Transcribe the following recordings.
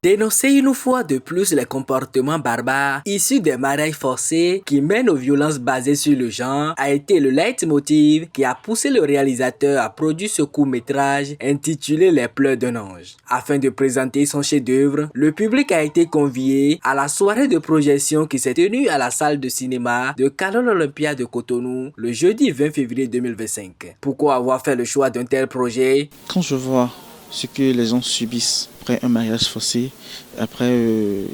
Dénoncer une fois de plus les comportements barbares issus des mariages forcés qui mènent aux violences basées sur le genre a été le leitmotiv qui a poussé le réalisateur à produire ce court-métrage intitulé Les pleurs d'un ange. Afin de présenter son chef-d'œuvre, le public a été convié à la soirée de projection qui s'est tenue à la salle de cinéma de Canal Olympia de Cotonou le jeudi 20 février 2025. Pourquoi avoir fait le choix d'un tel projet? Quand je vois ce que les gens subissent après un mariage forcé, après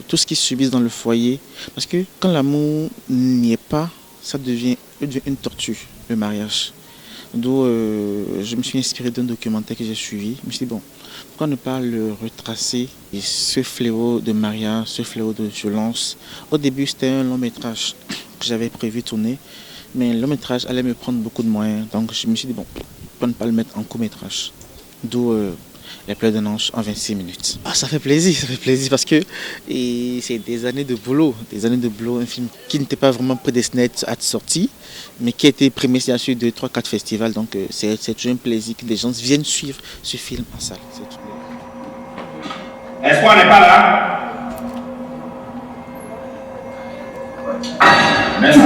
tout ce qu'ils subissent dans le foyer, parce que quand l'amour n'y est pas, ça devient une torture, le mariage. D'où je me suis inspiré d'un documentaire que j'ai suivi. Je me suis dit, bon, pourquoi ne pas le retracer, et ce fléau de mariage, ce fléau de violence. Au début, c'était un long métrage que j'avais prévu tourner, mais le long métrage allait me prendre beaucoup de moyens. Donc je me suis dit, bon, pourquoi ne pas le mettre en court métrage. D'où Les pleurs d'un ange en 26 minutes. Ah, ça fait plaisir parce que c'est des années de boulot, un film qui n'était pas vraiment prédestiné à être sorti, mais qui a été primé sur 2, 3, 4 festivals. Donc c'est toujours un plaisir que des gens viennent suivre ce film en salle. Est-ce qu'on n'est pas là? Merci.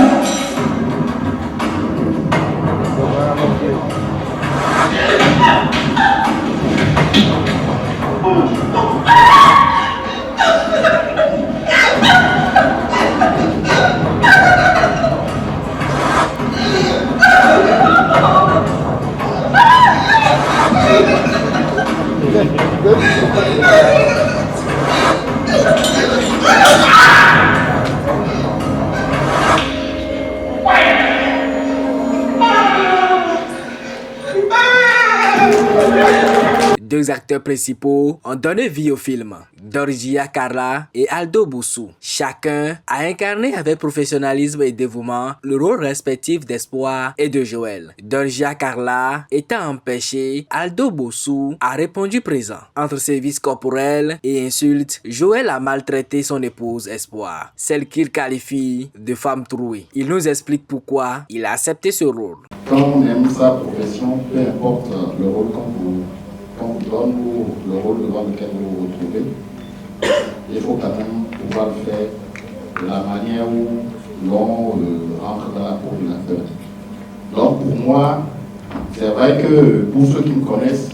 Deux acteurs principaux ont donné vie au film, Dorgia Carla et Aldo Boussou. Chacun a incarné avec professionnalisme et dévouement le rôle respectif d'Espoir et de Joël. Dorgia Carla étant empêché, Aldo Boussou a répondu présent. Entre services corporels et insultes, Joël a maltraité son épouse Espoir, celle qu'il qualifie de femme trouée. Il nous explique pourquoi il a accepté ce rôle. Quand on aime sa profession, peu importe le rôle qu'on vous donne ou le rôle devant lequel vous vous retrouvez, il faut quand même pouvoir le faire de la manière où l'on rentre dans la peau de l'acteur. Donc pour moi, c'est vrai que pour ceux qui me connaissent,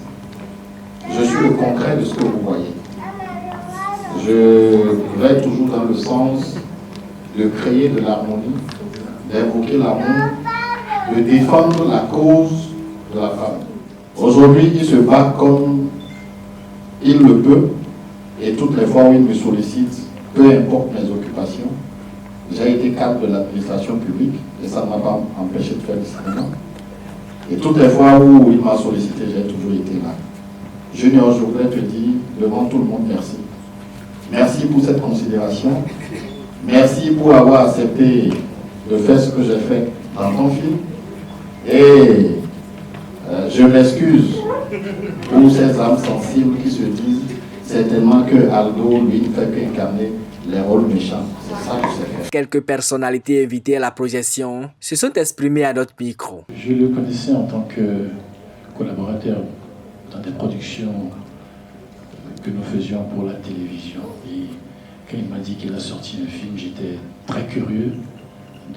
je suis le concret de ce que vous voyez. Je vais toujours dans le sens de créer de l'harmonie, d'invoquer l'amour, de défendre la cause de la femme. Aujourd'hui, il se bat comme il le peut, et toutes les fois où il me sollicite, peu importe mes occupations, j'ai été cadre de l'administration publique, et ça ne m'a pas empêché de faire du cinéma. Et toutes les fois où il m'a sollicité, j'ai toujours été là. Junior, je voudrais te dire devant tout le monde merci. Merci pour cette considération. Merci pour avoir accepté de faire ce que j'ai fait dans ton film. Et je m'excuse pour ces âmes sensibles qui se disent certainement que Aldo, lui, ne fait qu'incarner les rôles méchants. C'est ça que c'est fait. Quelques personnalités invitées à la projection se sont exprimées à notre micro. Je le connaissais en tant que collaborateur dans des productions que nous faisions pour la télévision. Et quand il m'a dit qu'il a sorti un film, j'étais très curieux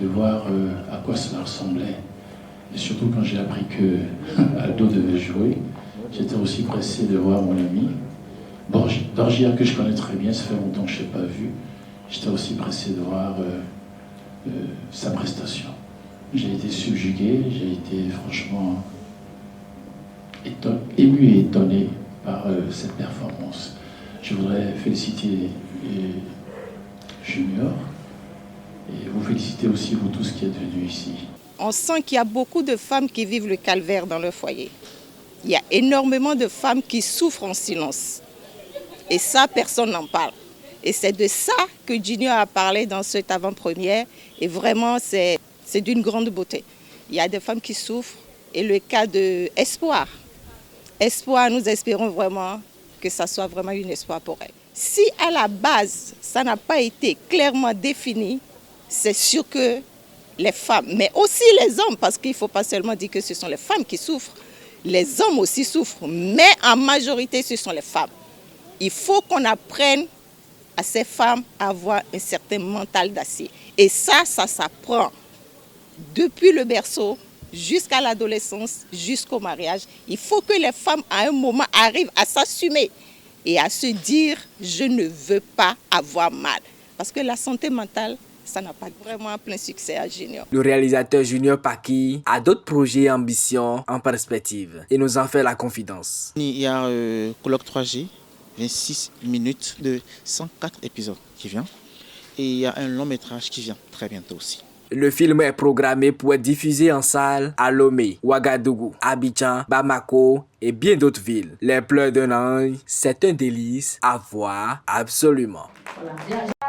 de voir à quoi cela ressemblait. Et surtout quand j'ai appris que Aldo devait jouer, j'étais aussi pressé de voir mon ami. Dorgia, que je connais très bien, ça fait longtemps que je ne l'ai pas vu. J'étais aussi pressé de voir sa prestation. J'ai été subjugué, j'ai été franchement ému et étonné par cette performance. Je voudrais féliciter Junior et vous féliciter aussi vous tous qui êtes venus ici. On sent qu'il y a beaucoup de femmes qui vivent le calvaire dans leur foyer. Il y a énormément de femmes qui souffrent en silence. Et ça, personne n'en parle. Et c'est de ça que Junior a parlé dans cette avant-première. Et vraiment, c'est d'une grande beauté. Il y a des femmes qui souffrent. Et le cas d'Espoir. Espoir, nous espérons vraiment que ça soit vraiment une espoir pour elle. Si à la base, ça n'a pas été clairement défini, c'est sûr que les femmes, mais aussi les hommes, parce qu'il ne faut pas seulement dire que ce sont les femmes qui souffrent, les hommes aussi souffrent, mais en majorité, ce sont les femmes. Il faut qu'on apprenne à ces femmes à avoir un certain mental d'acier. Et ça s'apprend depuis le berceau jusqu'à l'adolescence, jusqu'au mariage. Il faut que les femmes, à un moment, arrivent à s'assumer et à se dire « je ne veux pas avoir mal ». Parce que la santé mentale, ça n'a pas vraiment plein succès à Junior. Le réalisateur Junior Paquis a d'autres projets et ambitions en perspective et nous en fait la confidence. Il y a Colloque 3G, 26 minutes de 104 épisodes qui vient. Et il y a un long métrage qui vient très bientôt aussi. Le film est programmé pour être diffusé en salle à Lomé, Ouagadougou, Abidjan, Bamako et bien d'autres villes. Les pleurs d'un ange, c'est un délice à voir absolument. Voilà.